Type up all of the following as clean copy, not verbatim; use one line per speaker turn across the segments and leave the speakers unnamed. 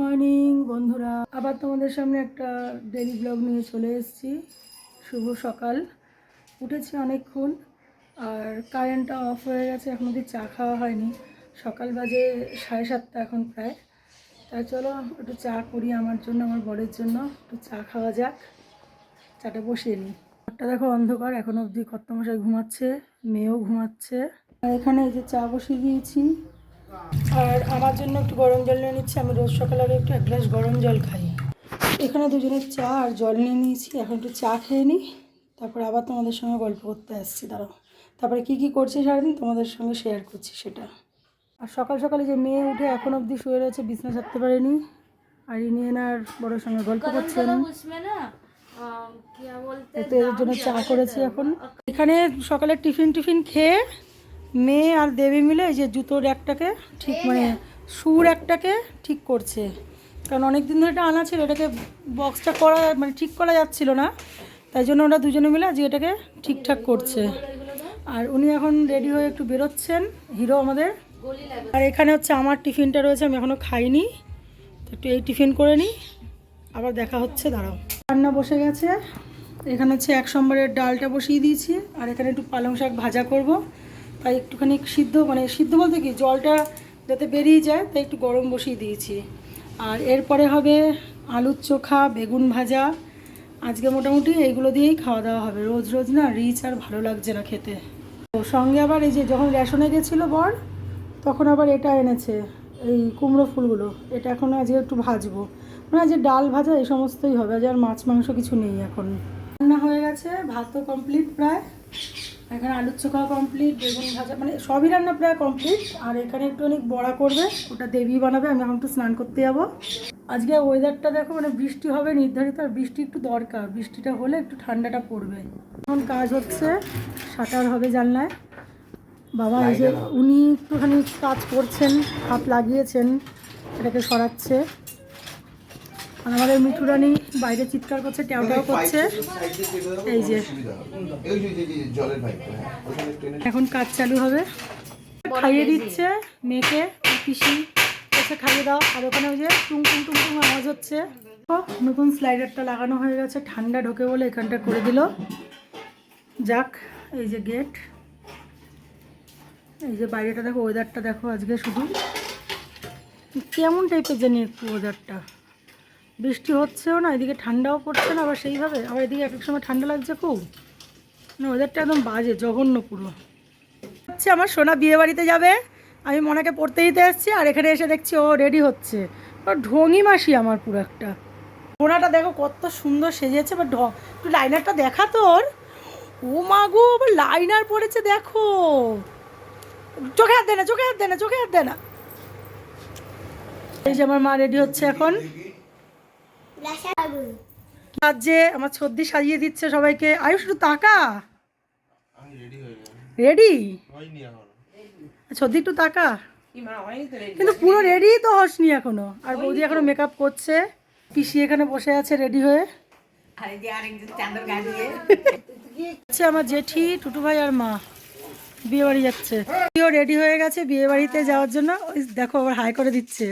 Morning বন্ধুরা, আবার তোমাদের সামনে একটা ডেইলি ব্লগ নিয়ে চলে এসেছি। শুভ সকাল। উঠেছি অনেকক্ষণ, আর কারেন্টটা অফ হয়ে গেছে, এখন অবধি চা খাওয়া হয়নি। সকাল বাজে 7:30 এখন প্রায়। তাই চলো একটু চা করি আমার জন্য, আমার বরের জন্য একটু চা খাওয়া যাক। চাটা বসিয়ে নিই। ঘরটা দেখো অন্ধকার, এখন অবধি কর্তামশাই ঘুমাচ্ছে, মেয়েও ঘুমাচ্ছে। আর এখানে এই যে চা বসিয়ে দিয়েছি, আর আমার জন্য একটু গরম জল নিয়ে নিচ্ছি। আমি রোজ সকালে আগে একটু 1 গ্লাস গরম জল খাই। এখানে দুজনের চা আর জল নিয়ে নিয়েছি, এখন একটু চা খেয়ে নিই, তারপরে আবার তোমাদের সঙ্গে গল্প করতে আসছি। দাঁড়াও, তারপরে কী কী করছি সারাদিন তোমাদের সঙ্গে শেয়ার করছি সেটা। আর সকাল সকালে যে মেয়ে উঠে এখন অবধি শুয়ে রয়েছে, বিছনা ছাড়তে পারেনি, আর ইনি এনার বড়োর সঙ্গে গল্প করছেন। তো এর জন্য চা করেছি এখন। এখানে সকালে টিফিন খেয়ে মেয়ে আর দেবী মিলে এই যে জুতোর একটাকে ঠিক মানে শুর একটাকে ঠিক করছে। কারণ অনেক দিন ধরে এটা আনা ছিল, এটাকে বক্সটা করা মানে ঠিক করা যাচ্ছিল না, তাই জন্য ওরা দুজনে মিলে আজকে এটাকে ঠিকঠাক করছে। আর উনি এখন রেডি হয়ে একটু বেরোচ্ছেন, হিরো আমাদের। আর এখানে হচ্ছে আমার টিফিনটা রয়েছে, আমি এখনও খাইনি, তো একটু এই টিফিন করে নিই, আবার দেখা হচ্ছে। দাঁড়াও, রান্না বসে গেছে। এখানে হচ্ছে 1 সম্বরের ডালটা বসিয়ে দিয়েছি, আর এখানে একটু পালং শাক ভাজা করব, তাই একটুখানি সিদ্ধ মানে সিদ্ধ বলতে কি জলটা যাতে বেরিয়ে যায়, তাই একটু গরম বসিয়ে দিয়েছি। আর এরপরে হবে আলুর চোখা, বেগুন ভাজা। আজকে মোটামুটি এইগুলো দিয়েই খাওয়া দাওয়া হবে। রোজ রোজ না রিচ আর ভালো লাগছে না খেতে। তো সঙ্গে আবার এই যে যখন রেশনে গেছিলো বর, তখন আবার এটা এনেছে, এই কুমড়ো ফুলগুলো। এটা এখন আজকে একটু ভাজবো, মানে যে ডাল ভাজা এই সমস্তই হবে, আজ আর মাছ মাংস কিছু নেই। এখন রান্না হয়ে গেছে, ভাতও কমপ্লিট প্রায়, এখানে আলুর চোখাও কমপ্লিট, বেগুন ভাজা মানে সবই রান্না প্রায় কমপ্লিট। আর এখানে একটু অনেক বড়া করবে, ওটা দেবী বানাবে, আমি এখন একটু স্নান করতে যাবো। আজকে ওয়েদারটা দেখো, মানে বৃষ্টি হবে নির্ধারিত, আর বৃষ্টি একটু দরকার, বৃষ্টিটা হলে একটু ঠান্ডাটা পড়বে। এখন কাজ হচ্ছে, শাটার হবে জানলায়। বাবা এই যে উনি একটুখানি কাজ করছেন, হাত লাগিয়েছেন, এটাকে সরাচ্ছে। আর আমাদের মিঠুরানি বাইরে চিৎকার করছে, ট্যাও করছে। এই যে এখন কাজ চালু হবে, খাইয়ে দিচ্ছে মেয়েকে, পিসি এসে খাইয়ে দাও। আর ওখানে ওই যে টুং টুং টুং টুং আওয়াজ হচ্ছে। নতুন স্লাইডারটা লাগানো হয়ে গেছে, ঠান্ডা ঢোকে বলে এখানটা করে দিল। যাক, এই যে গেট, এই যে বাইরেটা দেখো, ওয়েদারটা দেখো আজকে শুধু কেমন টাইপের জানি একটু ওয়েদারটা। বৃষ্টি হচ্ছেও না, এদিকে ঠান্ডাও পড়ছে না আবার সেইভাবে, আবার এদিকে এক এক সময় ঠান্ডা লাগছে খুব। মানে ওয়েদারটা একদম বাজে, জঘন্য পুরো। হচ্ছে আমার সোনা বিয়ে বাড়িতে যাবে, আমি মনাকে পড়তে দিতে এসেছি, আর এখানে এসে দেখছি ও রেডি হচ্ছে। ও ঢঙি মাসি আমার পুরো একটা। সোনাটা দেখো কত সুন্দর সেজেছে, বা একটু লাইনারটা দেখা তোর। ও মা গো, আবার লাইনার পড়েছে দেখো। চোখে হাত দে না, চোখে হাত দে না, চোখে হাত দে না। এই যে আমার মা রেডি হচ্ছে এখন। আজ যে আমার ছদ্দি সাজিয়ে দিচ্ছে সবাইকে। আয়ুষ একটু তাকা, রেডি ছদ্দি একটু তাকা, কিন্তু পুরো রেডি তো হসনি এখনো। আর বৌদি এখনো মেকআপ করছে। পিসি এখানে বসে আছে রেডি হয়ে। আমার জেঠি, টুটু ভাই আর মা বিয়ে বাড়ি যাচ্ছে। রেডি হয়ে গেছে বিয়ে বাড়িতে যাওয়ার জন্য, ওই দেখো আবার হাই করে দিচ্ছে।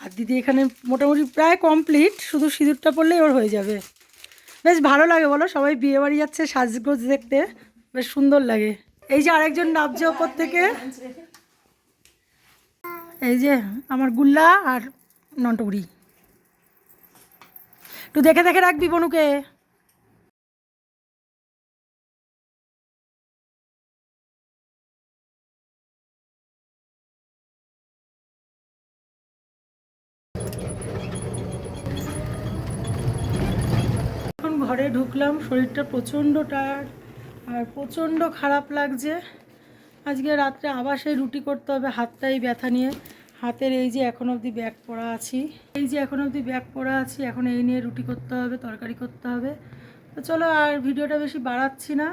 আর দিদি এখানে মোটামুটি প্রায় কমপ্লিট, শুধু সিঁদুরটা পড়লেই ওর হয়ে যাবে। বেশ ভালো লাগে বলো, সবাই বিয়ে বাড়ি যাচ্ছে, সাজগোজ দেখতে বেশ সুন্দর লাগে। এই যে আরেকজন নামছে ওপর থেকে, এই যে আমার গুল্লা আর নন্টুরি। একটু দেখে দেখে রাখবি বনুকে। এখন ঘরে ঢুকলাম, শরীরটা প্রচণ্ড টায়ার্ড আর প্রচণ্ড খারাপ লাগছে। আজকে রাত্রে আবার সেই রুটি করতে হবে, হাতটাই ব্যথা নিয়ে। হাতের এই যে এখন অবধি ব্যাগ পরা আছি, এখন এই নিয়ে রুটি করতে হবে, তরকারি করতে হবে। তো চলো আর ভিডিওটা বেশি বাড়াচ্ছি না,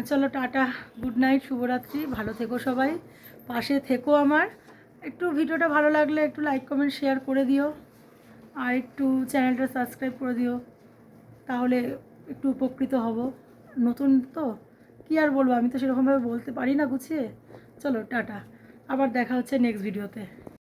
চলো টাটা, গুড নাইট, শুভরাত্রি, ভালো থেকো সবাই, পাশে থেকো আমার। একটু ভিডিওটা ভালো লাগলে একটু লাইক কমেন্ট শেয়ার করে দিও, আর একটু চ্যানেলটা সাবস্ক্রাইব করে দিও, তাহলে একটু উপকৃত হব। নতুন তো কি আর বলবো, আমি তো সেরকমভাবে বলতে পারি না গুছিয়ে। চলো টাটা, আবার দেখা হচ্ছে নেক্সট ভিডিওতে।